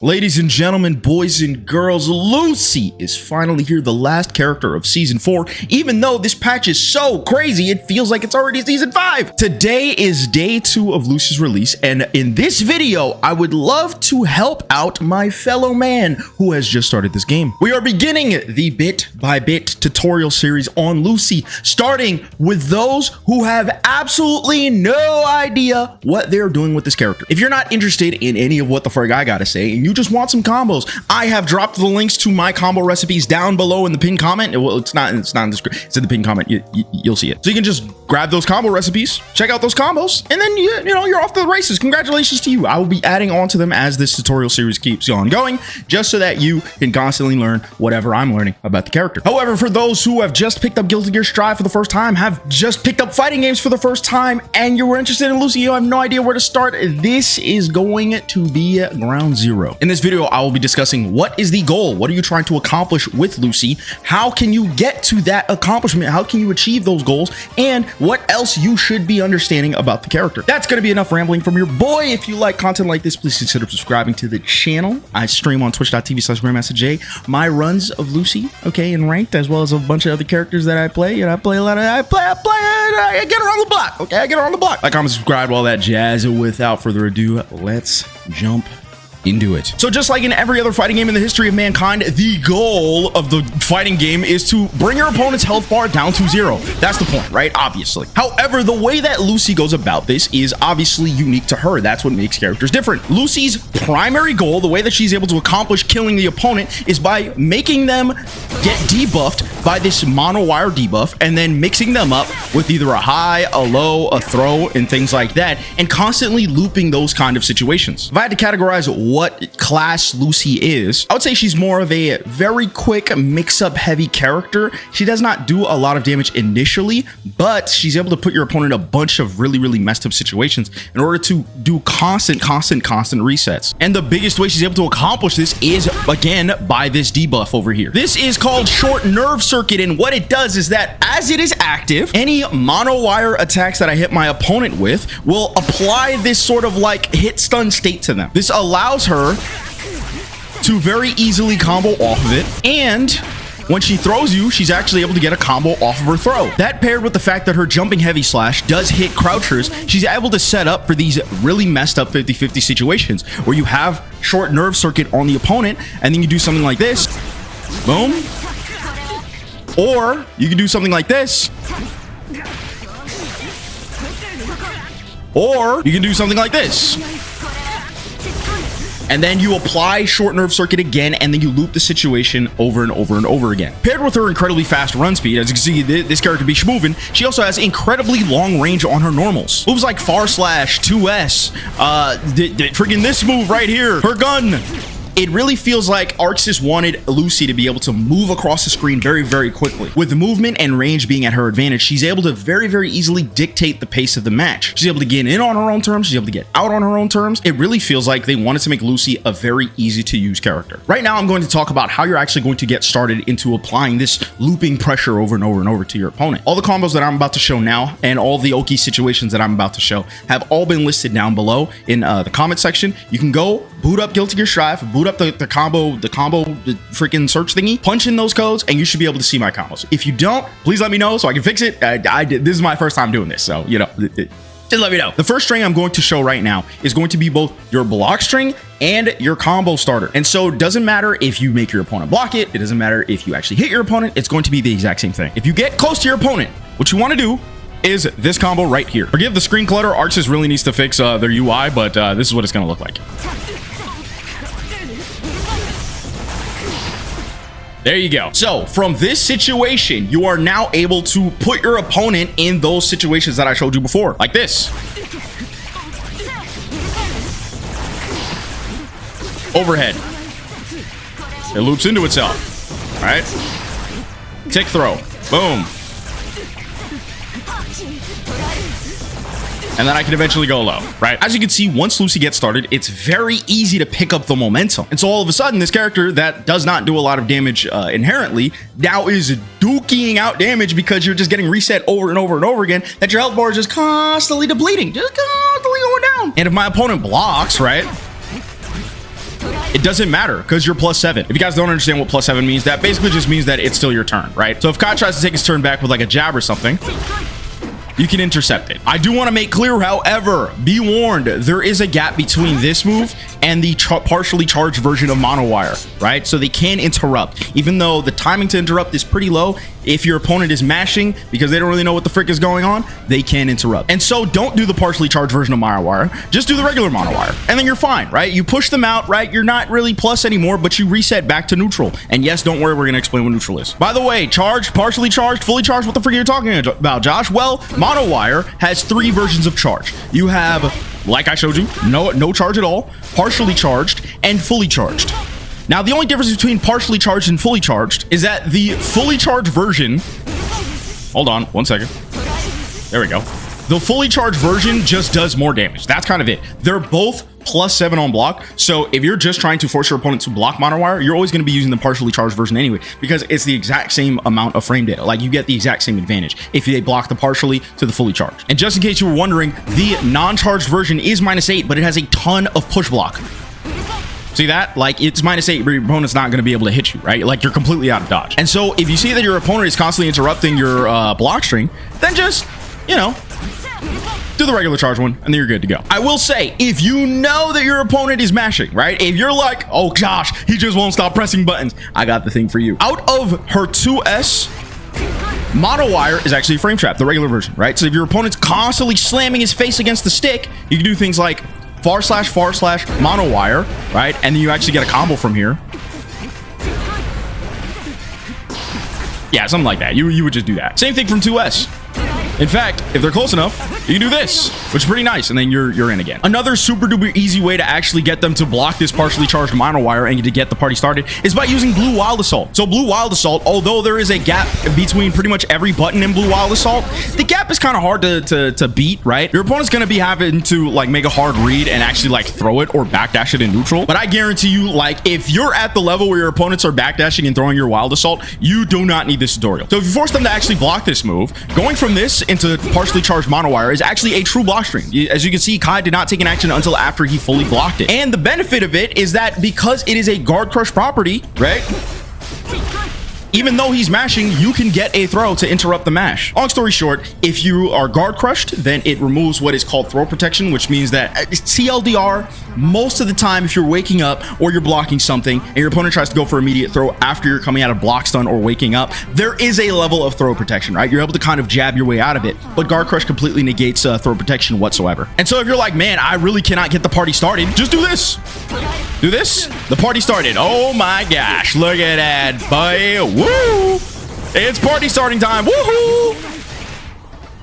Ladies and gentlemen, boys and girls, Lucy is finally here, the last character of season 4. Even though this patch is so crazy, it feels like it's already season 5. Today is day 2 of Lucy's release, and in this video, I would love to help out my fellow man who has just started this game. We are beginning the bit-by-bit tutorial series on Lucy, starting with those who have absolutely no idea what they're doing with this character. If you're not interested in any of what the frig I gotta say, and you just want some combos, I have dropped the links to my combo recipes down below in the pinned comment. Well, it's not in the script, it's in the pinned comment. You'll see it. So you can just grab those combo recipes, check out those combos, and then you know you're off to the races. Congratulations to you. I will be adding on to them as this tutorial series keeps on going, just so that you can constantly learn whatever I'm learning about the character. However, for those who have just picked up Guilty Gear Strive for the first time, have just picked up fighting games for the first time, and you were interested in Lucy, you have no idea where to start, this is going to be ground zero. In this video, I will be discussing what is the goal, what are you trying to accomplish with Lucy, how can you get to that accomplishment, how can you achieve those goals, and what else you should be understanding about the character. That's going to be enough rambling from your boy. If you like content like this, please consider subscribing to the channel. I stream on twitch.tv/GrandmastaJ my runs of Lucy, okay, and ranked, as well as a bunch of other characters that I play, and I play I get around the block, okay, I get around the block. Like, comment, subscribe, all that jazz. Without further ado, let's jump into it. So just like in every other fighting game in the history of mankind, the goal of the fighting game is to bring your opponent's health bar down to 0. That's the point, right? Obviously. However, the way that Lucy goes about this is obviously unique to her. That's what makes characters different. Lucy's primary goal, the way that she's able to accomplish killing the opponent, is by making them get debuffed by this mono wire debuff, and then mixing them up with either a high, a low, a throw, and things like that, and constantly looping those kind of situations. If I had to categorize what class Lucy is, I would say she's more of a very quick mix-up heavy character. She does not do a lot of damage initially, but she's able to put your opponent in a bunch of really messed up situations in order to do constant resets. And the biggest way she's able to accomplish this is, again, by this debuff over here. This is called short nerve circuit, and what it does is that as it is active, any mono wire attacks that I hit my opponent with will apply this sort of like hit stun state to them. This allows her to very easily combo off of it, and when she throws you, she's actually able to get a combo off of her throw. That paired with the fact that her jumping heavy slash does hit crouchers, she's able to set up for these really messed up 50-50 situations where you have short nerve circuit on the opponent, and then you do something like this, boom, or you can do something like this, or you can do something like this. And then you apply short nerve circuit again, and then you loop the situation over and over again. Paired with her incredibly fast run speed, as you can see, this character be schmovin', she also has incredibly long range on her normals. Moves like far slash, 2S, freaking this move right here, her gun. It really feels like Arxis wanted Lucy to be able to move across the screen very quickly. With the movement and range being at her advantage, she's able to very easily dictate the pace of the match. She's able to get in on her own terms, she's able to get out on her own terms. It really feels like they wanted to make Lucy a very easy to use character. Right now, I'm going to talk about how you're actually going to get started into applying this looping pressure over and over to your opponent. All the combos that I'm about to show now, and all the Oki situations that I'm about to show, have all been listed down below in the comment section. You can go boot up Guilty Gear Strive, boot up the combo freaking search thingy, punch in those codes, and you should be able to see my combos. If you don't, please let me know so I can fix it. This is my first time doing this, so you know, just let me know. The first string I'm going to show right now is going to be both your block string and your combo starter. And so it doesn't matter if you make your opponent block it, it doesn't matter if you actually hit your opponent, it's going to be the exact same thing. If you get close to your opponent, what you want to do is this combo right here. Forgive the screen clutter, Arxis really needs to fix their UI, but this is what it's going to look like. There you go. So from this situation, you are now able to put your opponent in those situations that I showed you before, like this. Overhead. It loops into itself. All right. Tick throw. Boom. And then I can eventually go low, right? As you can see, once Lucy gets started, it's very easy to pick up the momentum. And so all of a sudden, this character that does not do a lot of damage inherently now is duking out damage because you're just getting reset over and over again, that your health bar is just constantly depleting, just constantly going down. And if my opponent blocks, right, it doesn't matter because you're +7. If you guys don't understand what +7 means, that basically just means that it's still your turn, right? So if Kai tries to take his turn back with like a jab or something, you can intercept it. I do want to make clear, however, be warned, there is a gap between this move and the partially charged version of Mono Wire, right? So they can interrupt. Even though the timing to interrupt is pretty low, if your opponent is mashing because they don't really know what the frick is going on, they can interrupt. And so don't do the partially charged version of Mono Wire. Just do the regular Mono Wire. And then you're fine, right? You push them out, right? You're not really plus anymore, but you reset back to neutral. And yes, don't worry, we're going to explain what neutral is. By the way, charged, partially charged, fully charged, what the frick are you talking about, Josh? Well, Mono Wire has 3 versions of charge. You have, like I showed you, no charge at all, partially charged, and fully charged. Now, the only difference between partially charged and fully charged is that the fully charged version... Hold on, 1 second. There we go. The fully charged version just does more damage. That's kind of it. They're both +7 on block. So if you're just trying to force your opponent to block Mono Wire, you're always going to be using the partially charged version anyway, because it's the exact same amount of frame data. Like, you get the exact same advantage if they block the partially to the fully charged. And just in case you were wondering, the non-charged version is -8, but it has a ton of push block. See that? Like, it's -8, but your opponent's not going to be able to hit you, right? Like, you're completely out of dodge. And so if you see that your opponent is constantly interrupting your block string, then just, you know, do the regular charge one, and then you're good to go. I will say, if you know that your opponent is mashing, right? If you're like, oh gosh, he just won't stop pressing buttons, I got the thing for you. Out of her 2S, Mono Wire is actually a frame trap, the regular version, right? So if your opponent's constantly slamming his face against the stick, you can do things like // Mono Wire, right? And then you actually get a combo from here. Yeah, something like that. You would just do that. Same thing from 2S. In fact, if they're close enough, you can do this, which is pretty nice, and then you're in again. Another super duper easy way to actually get them to block this partially charged Mono Wire and to get the party started is by using Blue Wild Assault. So Blue Wild Assault, although there is a gap between pretty much every button in Blue Wild Assault, the gap is kind of hard to beat, right? Your opponent's going to be having to like make a hard read and actually like throw it or backdash it in neutral. But I guarantee you, like, if you're at the level where your opponents are backdashing and throwing your Wild Assault, you do not need this tutorial. So if you force them to actually block this move, going from this into partially charged Mono Wire is actually a true block string. As you can see, Kai did not take an action until after he fully blocked it. And the benefit of it is that because it is a guard crush property, right? Even though he's mashing, you can get a throw to interrupt the mash. Long story short, if you are guard crushed, then it removes what is called throw protection, which means that TLDR, most of the time, if you're waking up or you're blocking something and your opponent tries to go for immediate throw after you're coming out of block stun or waking up, there is a level of throw protection, right? You're able to kind of jab your way out of it, but guard crush completely negates throw protection whatsoever. And so if you're like, man, I really cannot get the party started, just do this. Do this. The party started. Oh my gosh, look at that, boy. Woo! It's party starting time. Woohoo!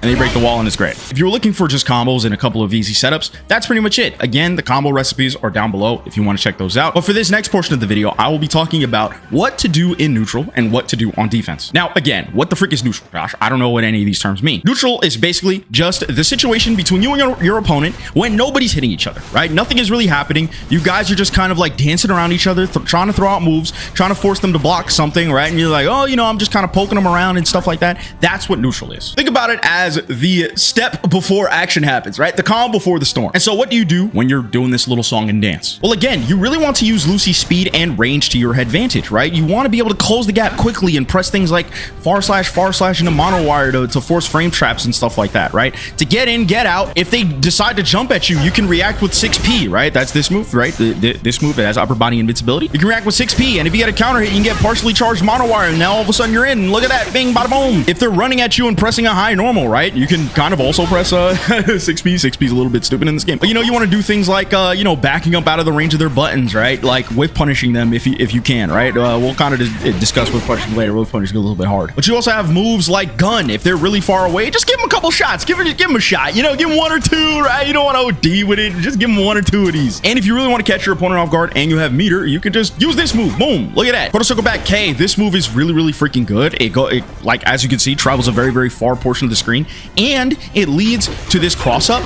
And they break the wall and it's great. If you're looking for just combos and a couple of easy setups, that's pretty much it. Again, the combo recipes are down below if you want to check those out. But for this next portion of the video, I will be talking about what to do in neutral and what to do on defense. Now, again, what the frick is neutral, Josh? I don't know what any of these terms mean. Neutral is basically just the situation between you and your opponent when nobody's hitting each other, right? Nothing is really happening. You guys are just kind of like dancing around each other, trying to throw out moves, trying to force them to block something, right? And you're like, oh, you know, I'm just kind of poking them around and stuff like that. That's what neutral is. Think about it as the step before action happens, right? The calm before the storm. And so what do you do when you're doing this little song and dance? Well, again, you really want to use Lucy's speed and range to your advantage, right? You want to be able to close the gap quickly and press things like // into Mono Wire to force frame traps and stuff like that, right? To get in, get out. If they decide to jump at you, you can react with 6P, right? That's this move, right? This move, it has upper body invincibility. You can react with 6P, and if you get a counter hit, you can get partially charged Mono Wire, and now all of a sudden you're in. Look at that, bing, bada boom. If they're running at you and pressing a high normal, right? You can kind of also press 6P. 6P is a little bit stupid in this game. But, you know, you want to do things like, you know, backing up out of the range of their buttons, right? Like whiff punishing them if you can, right? We'll kind of discuss whiff punishing later. Whiff punishing a little bit hard. But you also have moves like gun. If they're really far away, just give them a couple shots. Give them a shot. You know, give them 1 or 2, right? You don't want to OD with it. Just give them 1 or 2 of these. And if you really want to catch your opponent off guard and you have meter, you can just use this move. Boom. Look at that. Protocircle back K. This move is really, really freaking good. It like, as you can see, travels a very, very far portion of the screen, and it leads to this cross up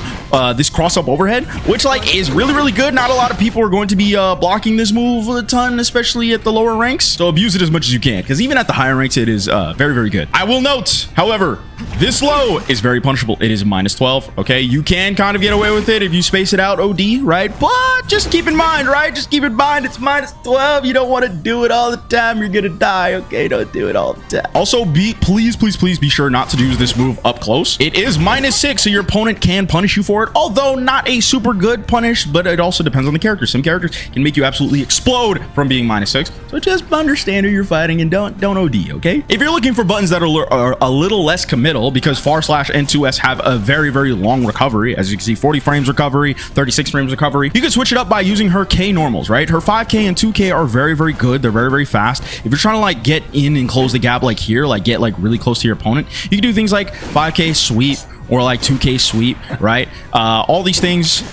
overhead, which like is really, really good. Not a lot of people are going to be blocking this move a ton, especially at the lower ranks. So abuse it as much as you can, because even at the higher ranks, it is very, very good. I will note, however, This low is very punishable. It is -12. Okay, you can kind of get away with it if you space it out OD, right? But just keep in mind, right? Just keep in mind it's -12. You don't want to do it all the time. You're gonna die. Okay, don't do it all the time. Also, please be sure not to use this move up close. It is -6, so your opponent can punish you for it. Although not a super good punish, but it also depends on the character. Some characters can make you absolutely explode from being -6. So just understand who you're fighting and don't OD. Okay. If you're looking for buttons that are a little less committal, because // and 2S have a very long recovery, as you can see, 40 frames recovery, 36 frames recovery, you can switch it up by using her K normals, right? Her 5K and 2K are very good. They're very fast. If you're trying to like get in and close the gap like here, like get like really close to your opponent, you can do things like 5K sweep or like 2K sweep, right? All these things.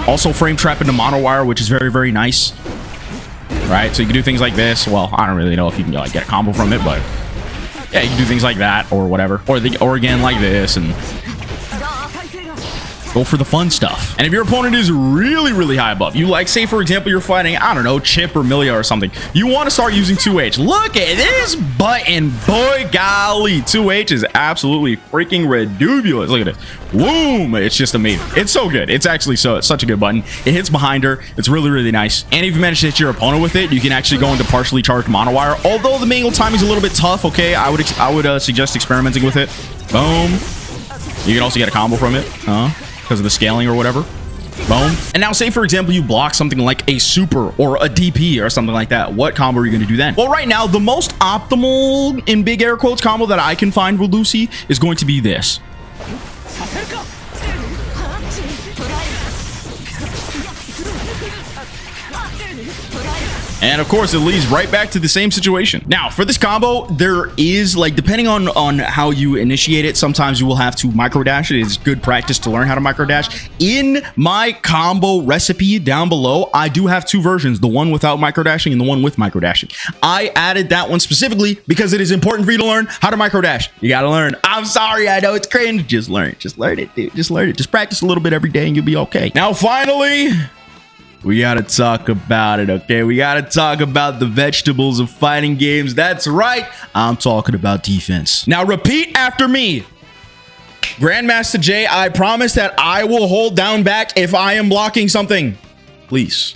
Also frame trap into mono wire, which is very nice, right? So you can do things like this. Well, I don't really know if you can like get a combo from it, but yeah, you can do things like that or whatever, or again like this, and go for the fun stuff. And if your opponent is really high above you, like say for example you're fighting, I don't know, Chip or Milia or something, you want to start using 2H. Look at this button, boy, golly, 2H is absolutely freaking ridiculous. Look at this, boom, it's just amazing. It's so good. It's actually such a good button. It hits behind her. It's really nice. And if you manage to hit your opponent with it, you can actually go into partially charged monowire. Although the manual timing is a little bit tough, okay, I would suggest experimenting with it. Boom. You can also get a combo from it, because of the scaling or whatever. Boom. And now say for example you block something like a super or a DP or something like that. What combo are you going to do then? Well, right now the most optimal, in big air quotes, combo that I can find with Lucy is going to be this. And of course, it leads right back to the same situation. Now, for this combo, there is, like, depending on how you initiate it, sometimes you will have to micro dash it. It's good practice to learn how to micro dash. In my combo recipe down below, I do have two versions, the one without micro dashing and the one with micro dashing. I added that one specifically because it is important for you to learn how to micro dash. You got to learn. I'm sorry, I know it's cringe. Just learn it. Just learn it, dude. Just learn it. Just practice a little bit every day and you'll be okay. Now, finally, we gotta talk about it, okay? We gotta talk about the vegetables of fighting games. That's right, I'm talking about defense. Now repeat after me. GrandmastaJ, I promise that I will hold down back if I am blocking something. Please,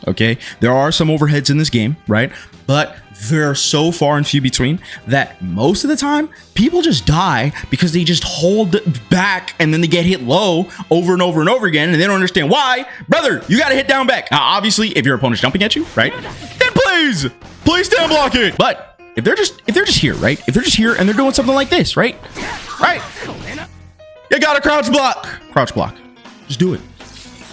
okay? There are some overheads in this game, right? But they're so far and few between that most of the time people just die because they just hold back and then they get hit low over and over again and they don't understand why. Brother, you got to hit down back. Now, obviously, if your opponent's jumping at you, right, then please stand block it. But if they're just here, right, if they're just here and they're doing something like this, right, you got to crouch block, just do it,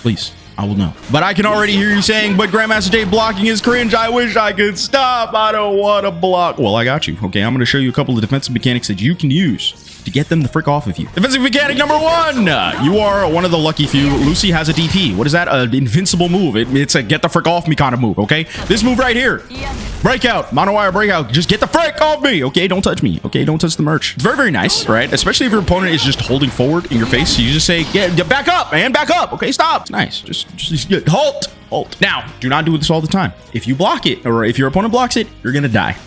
please. I will know. But I can already hear you saying, but GrandmastaJ, blocking is cringe. I wish I could stop. I don't want to block. Well, I got you. Okay, I'm going to show you a couple of defensive mechanics that you can use to get them the frick off of you. Defensive mechanic number 1. You are one of the lucky few. Lucy has a DP. What is that? An invincible move. It's a get the frick off me kind of move, okay? This move right here. Breakout. Monowire breakout. Just get the frick off me, okay? Don't touch me, okay? Don't touch the merch. It's very nice, right? Especially if your opponent is just holding forward in your face. So you just say, get back up, man. Back up. Okay, stop. It's nice. Just halt. Now, do not do this all the time. If you block it, or if your opponent blocks it, you're gonna die.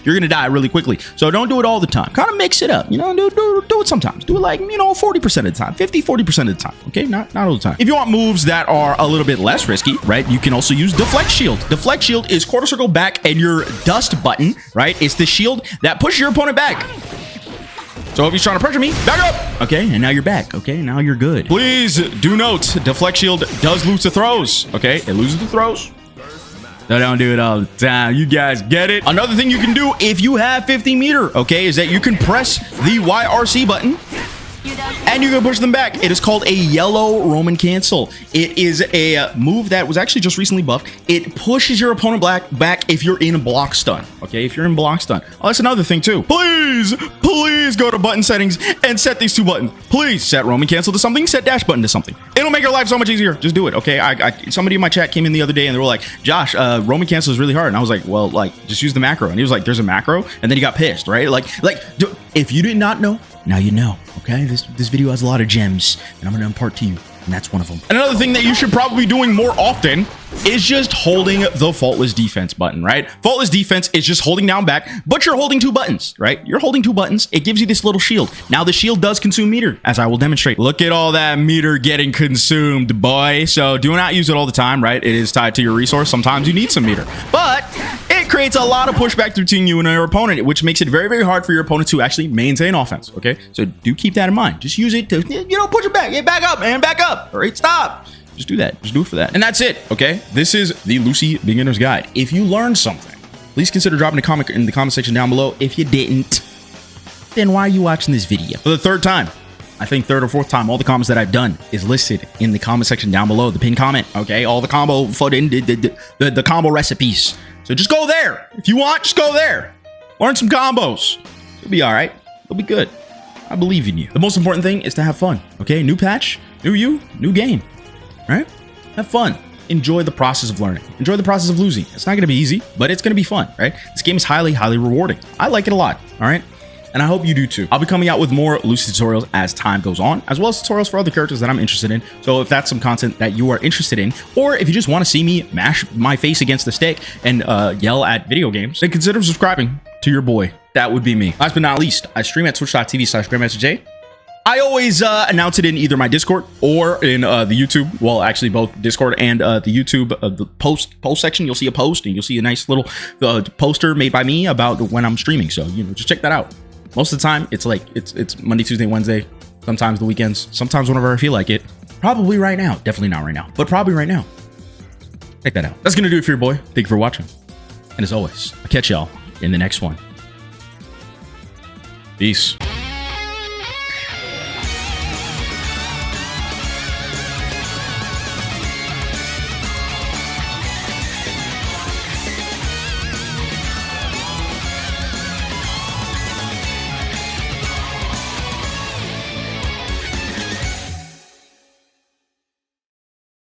You're gonna die really quickly. So don't do it all the time. Kind of mix it up, you know, do it sometimes. Do it like, you know, 40% of the time, 40% of the time, okay? Not all the time. If you want moves that are a little bit less risky, right, you can also use Deflect Shield. Deflect Shield is quarter circle back and your dust button, right? It's the shield that pushes your opponent back. So if he's trying to pressure me, back up. Okay, and now you're back. Okay, now you're good. Please do note, Deflect Shield does lose the throws. Okay, it loses the throws. No, don't do it all the time. You guys get it. Another thing you can do if you have 50 meter, okay, is that you can press the YRC button and you can push them back. It is called a yellow Roman cancel. It is a move that was actually just recently buffed. It pushes your opponent back if you're in block stun. Okay, if you're in block stun. Oh, that's another thing too. Please go to button settings and set these two buttons. Please set Roman cancel to something, set dash button to something. It'll make your life so much easier. Just do it, okay? Somebody in my chat came in the other day and they were like, Josh, Roman cancel is really hard. And I was like, well, like, just use the macro. And he was like, there's a macro? And then he got pissed, right? If you did not know, now you know, okay? This video has a lot of gems, and I'm going to impart to you, and that's one of them. And another thing that you should probably be doing more often is just holding the faultless defense button, right? Faultless defense is just holding down back, but you're holding 2 buttons, right? You're holding 2 buttons. It gives you this little shield. Now the shield does consume meter, as I will demonstrate. Look at all that meter getting consumed, boy. So do not use it all the time, right? It is tied to your resource. Sometimes you need some meter, but it creates a lot of pushback between you and your opponent, which makes it very, very hard for your opponent to actually maintain offense, okay? So do keep that in mind. Just use it to, push it back. Get back up, man. Back up. All right, stop. Just do that. Just do it for that. And that's it, okay? This is the Lucy Beginner's Guide. If you learned something, please consider dropping a comment in the comment section down below. If you didn't, then why are you watching this video? For the 3rd time, I think 3rd or 4th time, all the comments that I've done is listed in the comment section down below, the pinned comment, okay? All the combo the combo recipes. So just go there. If you want, just go there. Learn some combos. You'll be all right. You'll be good. I believe in you. The most important thing is to have fun, okay? New patch, new you, new game, right? Have fun. Enjoy the process of learning. Enjoy the process of losing. It's not going to be easy, but it's going to be fun, right? This game is highly, highly rewarding. I like it a lot, all right? And I hope you do too. I'll be coming out with more Lucy tutorials as time goes on, as well as tutorials for other characters that I'm interested in. So if that's some content that you are interested in, or if you just want to see me mash my face against the stick and yell at video games, then consider subscribing to your boy. That would be me. Last but not least, I stream at twitch.tv/GrandmastaJ. I always announce it in either my Discord or in the YouTube. Well, actually both Discord and the YouTube the post section. You'll see a post and you'll see a nice little poster made by me about when I'm streaming. So, just check that out. Most of the time, it's like it's Monday, Tuesday, Wednesday, sometimes the weekends, sometimes whenever I feel like it. Probably right now. Definitely not right now, but probably right now. Check that out. That's going to do it for your boy. Thank you for watching. And as always, I'll catch y'all in the next one. Peace.